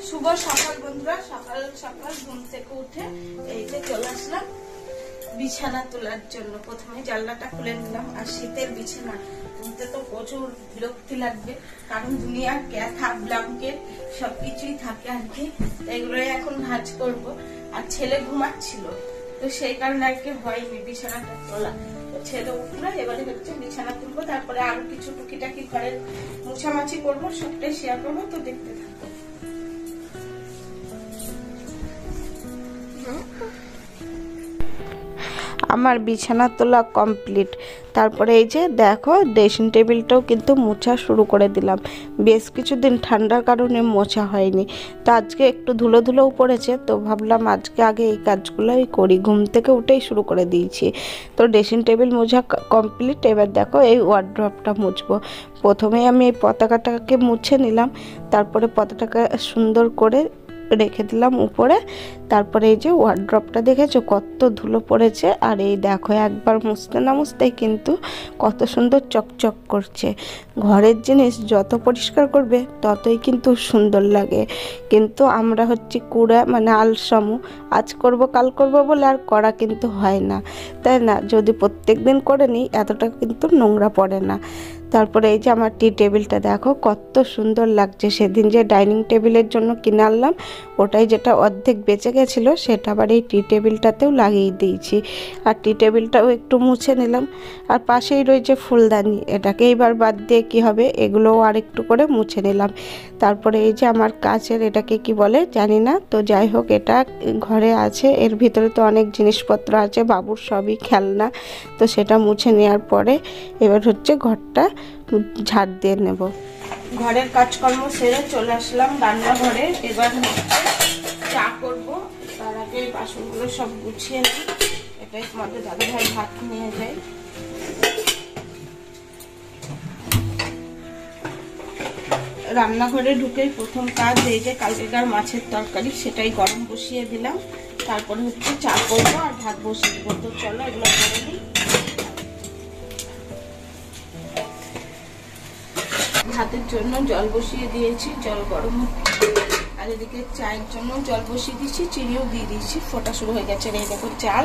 শুভ সকাল বন্ধুরা, সকাল সকাল ঘুম থেকে উঠে এই যে চলে আসলাম বিছানা তোলার জন্য। প্রথমে জানলাটা খুলে নিলাম। আর শীতের বিছানা তুলতে তো প্রচুর বিরক্তি লাগবে, কারণ দুনিয়ার ক্যাথা ব্ল্যাঙ্কেট সবকিছুই থাকে আর কি। এগুলোই এখন ভাঁজ করব। আর ছেলে ঘুমাচ্ছিল, তো সেই কারণে আর কি হয়নি বিছানাটা তোলা। তো ছেলে উঠলো, এবারে হচ্ছে বিছানা তুলবো, তারপরে আরো কিছু টুকিটাকি ঘরের মুছামাছি করবো, সবটাই শেয়ার করবো। তো দেখতে থাকবো। আমার বিছানা তোলা কমপ্লিট। তারপরে এই যে দেখো ড্রেসিং টেবিলটাও কিন্তু মোছা শুরু করে দিলাম। বেশ কিছুদিন ঠান্ডার কারণে মোছা হয়নি, তো আজকে একটু ধুলো ধুলোও পড়েছে, তো ভাবলাম আজকে আগে এই কাজগুলোই করি। ঘুম থেকে উঠেই শুরু করে দিয়েছি। তো ড্রেসিং টেবিল মোছা কমপ্লিট। এবার দেখো এই ওয়ার্ড্রপটা মুছবো। প্রথমে আমি এই পতাকাটাকে মুছে নিলাম, তারপরে পতাকাটা সুন্দর করে রেখে দিলাম উপরে। তারপরে এই যে ওয়ার্ড্রপটা দেখেছো কত ধুলো পড়েছে, আর এই দেখো একবার মুছতে না মুছতেই কিন্তু কত সুন্দর চকচক করছে। ঘরের জিনিস যত পরিষ্কার করবে ততই কিন্তু সুন্দর লাগে, কিন্তু আমরা হচ্ছে কুড়া মানে আলসামু, আজ করব কাল করব বলে আর করা কিন্তু হয় না, তাই না? যদি প্রত্যেক দিন করে নিই এতটা কিন্তু নোংরা পড়ে না। তারপরে এই যে আমার টি টেবিলটা দেখো কত সুন্দর লাগছে। সেদিন যে ডাইনিং টেবিলের জন্য কিনে আনলাম, ওটাই যেটা অর্ধেক বেঁচে গেছিলো সেটা আবার এই টি টেবিলটাতেও লাগিয়ে দিয়েছি। আর টি টেবিলটাও একটু মুছে নিলাম। আর পাশেই রয়েছে ফুলদানি, এটাকে এবার বাদ দিয়ে কি হবে, এগুলোও আর একটু করে মুছে নিলাম। তারপরে এই যে আমার কাচের, এটাকে কি বলে জানি না, তো যাই হোক এটা ঘরে আছে। এর ভিতরে তো অনেক জিনিসপত্র আছে, বাবুর সবই খেলনা। তো সেটা মুছে নেওয়ার পরে এবার হচ্ছে ঘরটা ঝাড় দিয়ে নেব। ঘরের কাজকর্ম সেরে চলে আসলাম রান্নাঘরে। এবার হচ্ছে চা করবো। তার আগে বাসনগুলো সব গুছিয়ে নিই। এটাই তোমাদের দাদাভাই ভাত নিয়ে যায়। রান্নাঘরে ঢুকেই প্রথম কাজ এই যে কালকেকার মাছের তরকারি, সেটাই গরম বসিয়ে দিলাম। তারপরে হচ্ছে চা করবো আর ভাত বসিয়ে দেবো। তো চলো এগুলো করে নিই। ভাতের জন্য জল বসিয়ে দিয়েছি, জল গরম হচ্ছে। আর এদিকে চায়ের জন্য জল বসিয়ে দিয়েছি, চিনিও দিয়ে দিয়েছি, ফোটা শুরু হয়ে গেছে। এই দেখো চাল,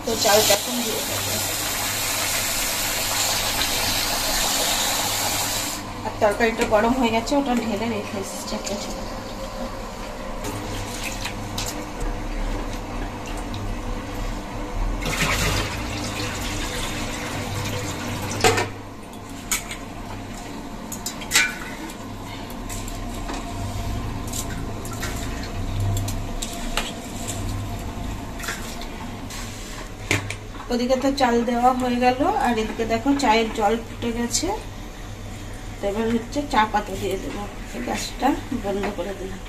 তো চালটা এখন দিয়ে দেবো। আর তরকারিটা গরম হয়ে গেছে, ওটা ঢেলে রেখে এসেছি। ওদিকে তো চাল দেওয়া হয়ে গেল, আর এদিকে দেখো চায়ের জল ফুটে গেছে। তো এবার হচ্ছে চা পাতা দিয়ে দেবো। গ্যাসটা বন্ধ করে দিলাম।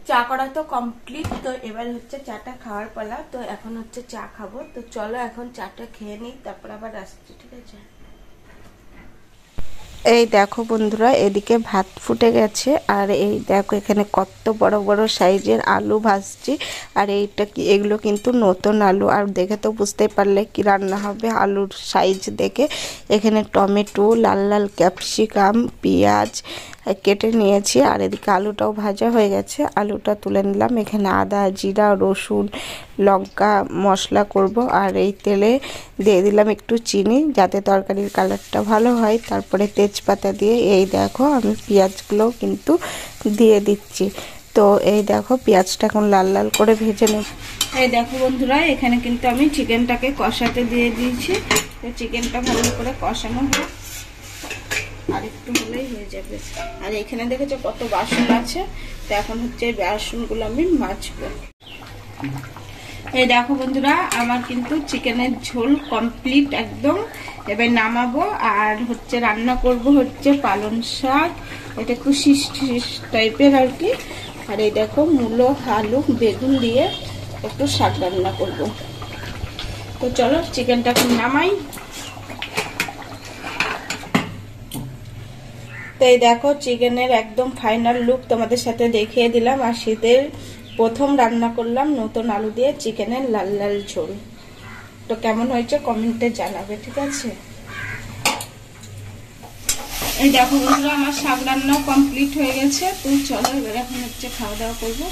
চা করা তো কমপ্লিট। তো এবার হচ্ছে চাটা খাওয়ার পালা। তো এখন হচ্ছে চা খাবো। তো চলো এখন চাটা খেয়ে নিই, তারপর আবার আসছি, ঠিক আছে? এই দেখো বন্ধুরা, এদিকে ভাত ফুটে গেছে। আর এই দেখো এখানে কত বড় বড় সাইজের আলু ভাজছি। আর এইটা কি, এগুলো কিন্তু নতুন আলু। আর দেখে তো বুঝতে পারলে কি রান্না হবে আলুর সাইজ দেখে। এখানে টমেটো, লাল লাল ক্যাপসিকাম, পেঁয়াজ কেটে নিয়েছি। আর এদিকে আলুটাও ভাজা হয়ে গেছে, আলুটা তুলে নিলাম। এখানে আদা, জিরা, রসুন, লঙ্কা মশলা করব। আর এই তেলে দিয়ে দিলাম একটু চিনি, যাতে তরকারির কালারটা ভালো হয়। তারপরে তেজপাতা দিয়ে এই দেখো আমি পেঁয়াজগুলোও কিন্তু দিয়ে দিচ্ছি। তো এই দেখো পেঁয়াজটা এখন লাল লাল করে ভেজে নেব। এই দেখো বন্ধুরা, এখানে কিন্তু আমি চিকেনটাকে কষাতে দিয়ে দিয়েছি। তো চিকেনটা ভালো করে কষানো হোক, আর একটু হলেই হয়ে যাবে। আর এখানে দেখেছো কত বাসন আছে, তো এখন হচ্ছে এই বাসনগুলো আমি মাজবো। এই দেখো বন্ধুরা, আমার কিন্তু চিকেনের ঝোল কমপ্লিট একদম। এবার নামাবো। আর হচ্ছে রান্না করব হচ্ছে পালং শাক, এটা একটু শীষ টাইপের আর কি। আর এই দেখো মূলো, আলু, বেগুন দিয়ে একটু শাক রান্না করব। তো চলো চিকেনটা নামাই। তো এই দেখো চিকেনের একদম ফাইনাল লুক তোমাদের সাথে দেখিয়ে দিলাম। আর শীতের প্রথম রান্না করলাম নতুন আলু দিয়ে চিকেনের লাল লাল ঝোল। তো কেমন হয়েছে কমেন্টে জানাবে, ঠিক আছে। এই দেখো বন্ধুরা আমার শাক রান্নাও কমপ্লিট হয়ে গেছে। তো চলো এবার এখন হচ্ছে খাওয়া দাওয়া করবো,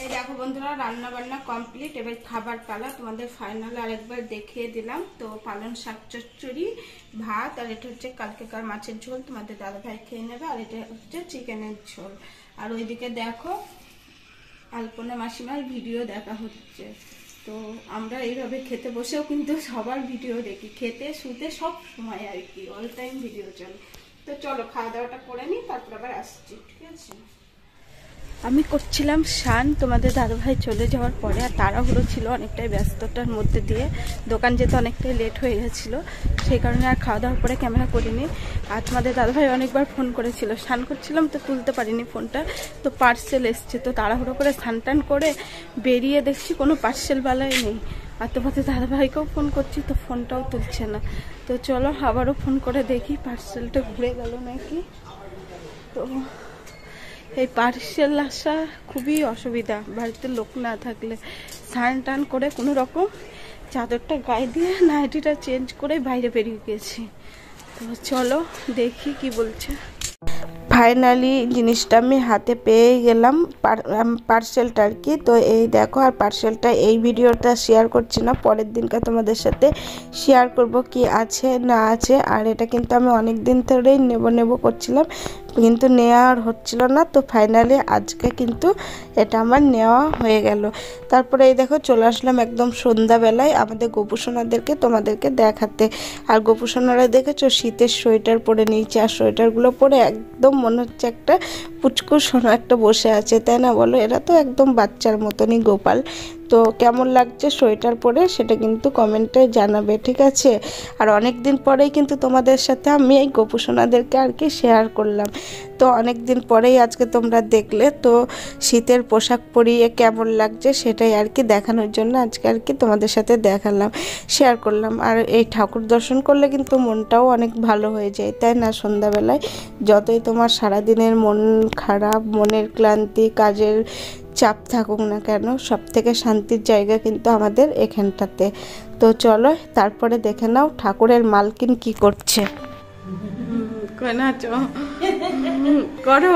এই দেখো বন্ধুরা রান্না বান্না কমপ্লিট, এবার খাবার পালা। তোমাদের ফাইনাল আরেকবার দেখিয়ে দিলাম। তো পালং শাক চচ্চড়ি, ভাত, আর এটা হচ্ছে কালকেকার মাছের ঝোল, তোমাদের দাদা ভাই খেয়ে নেবে, আর এটা হচ্ছে চিকেনের ঝোল। আর ওইদিকে দেখো আলপনা মাসিমার ভিডিও দেখা হচ্ছে। তো আমরা এইভাবে খেতে বসেও কিন্তু সবার ভিডিও দেখি, খেতে শুতে সব সময় আর কি, অল টাইম ভিডিও চলে। তো চলো খাওয়া দাওয়াটা করে নিই, তারপর আবার আসছি, ঠিক আছে। আমি করছিলাম স্নান তোমাদের দাদাভাই চলে যাওয়ার পরে, আর তাড়াহুড়ো ছিল অনেকটাই, ব্যস্ততার মধ্যে দিয়ে দোকান যেতে অনেকটাই লেট হয়ে গেছিলো, সেই কারণে আর খাওয়া দাওয়ার পরে ক্যামেরা করিনি। আর তোমাদের দাদাভাই অনেকবার ফোন করেছিল, স্নান করছিলাম তো তুলতে পারিনি ফোনটা। তো পার্সেল এসছে, তো তাড়াহুড়ো করে স্নান টান করে বেরিয়ে দেখছি কোনো পার্সেলওয়ালাই নেই। আর তোমাদের দাদাভাইকেও ফোন করছি, তো ফোনটাও তুলছে না। তো চলো আবারও ফোন করে দেখি পার্সেলটা ঘুরে গেল নাকি। তো এই পার্সেল আসা খুবই অসুবিধা, বাড়িতে লোক না থাকলে। স্নান টান করে কোনো রকম চাদরটা গায়ে দিয়ে নাইটিটা চেঞ্জ করে বাইরে বেরিয়ে গেছি। তো চলো দেখি কি বলছে। ফাইনালি জিনিসটা আমি হাতে পেয়ে গেলাম, পার্সেলটা আর কি। তো এই দেখো, আর পার্সেলটা এই ভিডিওটা শেয়ার করছি না, পরের দিনকে তোমাদের সাথে শেয়ার করব কি আছে না আছে। আর এটা কিন্তু আমি অনেক দিন ধরেই নেব করছিলাম, কিন্তু নেওয়া আর হচ্ছিল না। তো ফাইনালি আজকে কিন্তু এটা আমার নেওয়া হয়ে গেল। তারপরে এই দেখো চলে আসলাম একদম সন্ধ্যাবেলায় আমাদের গোপুসোনাদেরকে তোমাদেরকে দেখাতে। আর গোপুসোনারা দেখেছো শীতের সোয়েটার পরে নিয়েছে, আর সোয়েটারগুলো পরে একদম মনে হচ্ছে একটা পুচকু সোনা একটা বসে আছে, তাই না বলো? এরা তো একদম বাচ্চার মতনই গোপাল। তো কেমন লাগছে সোয়েটার পরে সেটা কিন্তু কমেন্টে জানাবে, ঠিক আছে। আর অনেক দিন পরেই কিন্তু তোমাদের সাথে আমি এই গোপুসোনাদেরকে আর কি শেয়ার করলাম। তো অনেক দিন পরেই আজকে তোমরা দেখলে, তো শীতের পোশাক পরিয়ে কেমন লাগছে সেটাই আর কি দেখানোর জন্য আজকে আর কি তোমাদের সাথে দেখালাম, শেয়ার করলাম। আর এই ঠাকুর দর্শন করলে কিন্তু মনটাও অনেক ভালো হয়ে যায়, তাই না? সন্ধ্যাবেলায় যতই তোমার সারাদিনের মন খারাপ, মনের ক্লান্তি, কাজের চাপ থাকুক না কেন, সব থেকে শান্তির জায়গা কিন্তু আমাদের এখানটাতে। তো চলো তারপরে দেখে নাও ঠাকুরের মালকিন কি করছে। করো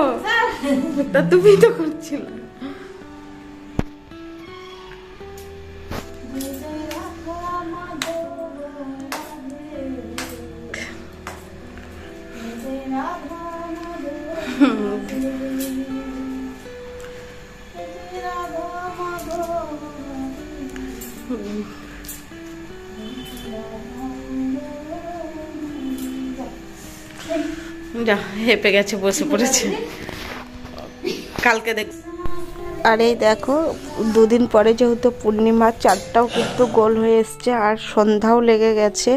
তা তুমি তো করছিল। হেঁপে গেছে, বসে পড়েছে, কালকে দেখ। আর এই দেখো দুদিন পরে যেহেতু পূর্ণিমা, চাঁদটাও কিন্তু গোল হয়ে এসছে, আর সন্ধ্যাও লেগে গেছে।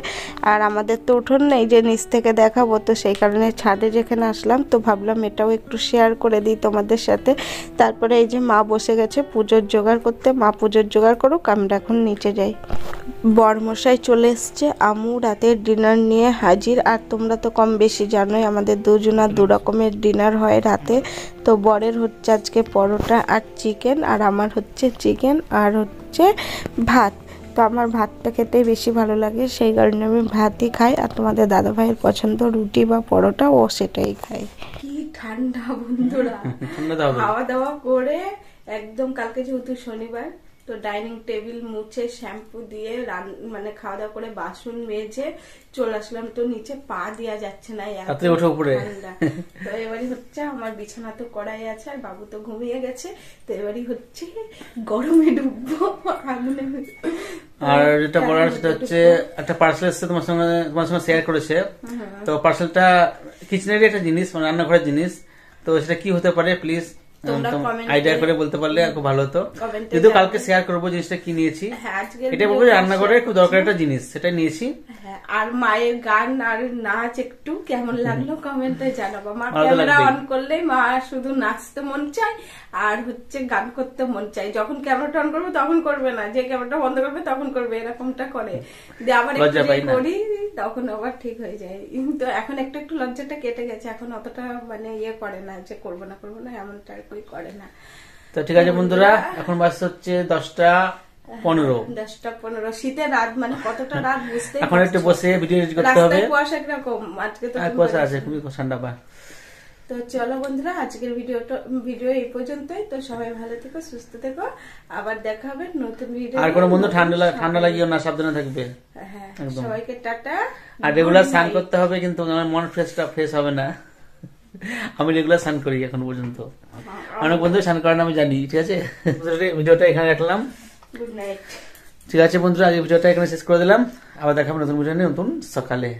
আর আমাদের তো উঠোন নেই যে নিচ থেকে দেখাবো, তো সেই কারণে ছাদে যেখানে আসলাম, তো ভাবলাম এটাও একটু শেয়ার করে দিই তোমাদের সাথে। তারপরে এই যে মা বসে গেছে পুজোর জোগাড় করতে, মা পুজোর জোগাড় করুক, আমরা এখন নিচে যাই। বরমশাই চলে এসছে, আমু রাতের ডিনার নিয়ে হাজির। আর তোমরা তো কম বেশি জানোই আমাদের দুজনার দু রকমের ডিনার হয় রাতে। তো বরের হচ্ছে আজকে পরোটা আর চিকেন, আর আমার হচ্ছে চিকেন আর হচ্ছে ভাত। তো আমার ভাতটা খেতে বেশি ভালো লাগে, সেই কারণে আমি ভাতই খাই। আর তোমাদের দাদা ভাইয়ের পছন্দ রুটি বা পরোটা, ও সেটাই খায়। কি ঠান্ডা বন্ধুরা, খাওয়া দাওয়া করে একদম, কালকে যেহেতু শনিবার, তো ডাইনিং টেবিল মুছে শ্যাম্পু দিয়ে মানে খাওয়া দাওয়া করে বাসন মেজে চলে আসলাম। তো নিচে পা দেওয়া যাচ্ছে না, ঠান্ডা। তো এবারই হচ্ছে আমার বিছানা তো করাই আছে, আর বাবু তো ঘুমিয়ে গেছে। তো এবারই হচ্ছে গরমে ডুববো আগুনে। আর যেটা বলার সেটা হচ্ছে একটা পার্সেল এসেছে তোমার সঙ্গে শেয়ার করেছে। তো পার্সেলটা কিচেনেরই একটা জিনিস, মানে রান্নাঘরের জিনিস। তো সেটা কি হতে পারে প্লিজ আইডিয়া করে বলতে পারলে খুব ভালো হতো। যদিও কালকে শেয়ার করবো জিনিসটা কি নিয়েছি, এটা বলবো রান্নাঘরে খুব দরকার একটা জিনিস, সেটা নিয়েছি। আর মায়ের গান আর নাচ একটু কেমন লাগলো কমেন্টে জানাবো। মা ক্যামেরা অন করলেই মা শুধু নাচতে মন চায় আর হচ্ছে গান করতে মন চায়। যখন ক্যামেরাটা অন করবে তখন করবে না, যে ক্যামেরাটা বন্ধ করবে তখন করবে, এরকমটা করে। দিয়ে আবার একটু করি তখন আবার ঠিক হয়ে যায়। কিন্তু এখন একটু লজ্জাটা কেটে গেছে, এখন অতটা মানে ইয়ে করে না যে করবো না এমনটা করে না। তো ঠিক আছে বন্ধুরা, এখন বাজছে হচ্ছে 10টা 15। 10টা 15 শীতের রাত, মানে কতটা রাত বুঝতে এখন একটু বসে ভিডিও এডিট করতে হবে। রাস্তায় কুয়াশা কিরকম আজকে, তো কুয়াশা আছে, খুবই ঠান্ডা পা। তো চলো বন্ধুরা, আজকের ভিডিও এই পর্যন্তই। তো সবাই ভালো থেকো, সুস্থ থেকো, আবার দেখা হবে নতুন ভিডিও। আর কোনো বন্ধু ঠান্ডা লাগিও না, সাবধানে থাকবে। হ্যাঁ, সবাইকে টাটা। আর রেগুলার স্নান করতে হবে, কিন্তু আমার মন ফ্রেশ হবে না। আমি রেগুলার স্নান করি এখন পর্যন্ত, অনেক বন্ধু স্নান করেন আমি জানি। ঠিক আছে, ভিডিওটা এখানে রাখলাম। Good night. ঠিক আছে বন্ধুরা, আজ ভিডিওটা এখানে শেষ করে দিলাম। আবার দেখাবো নতুন ভিডিও নিয়ে নতুন সকালে।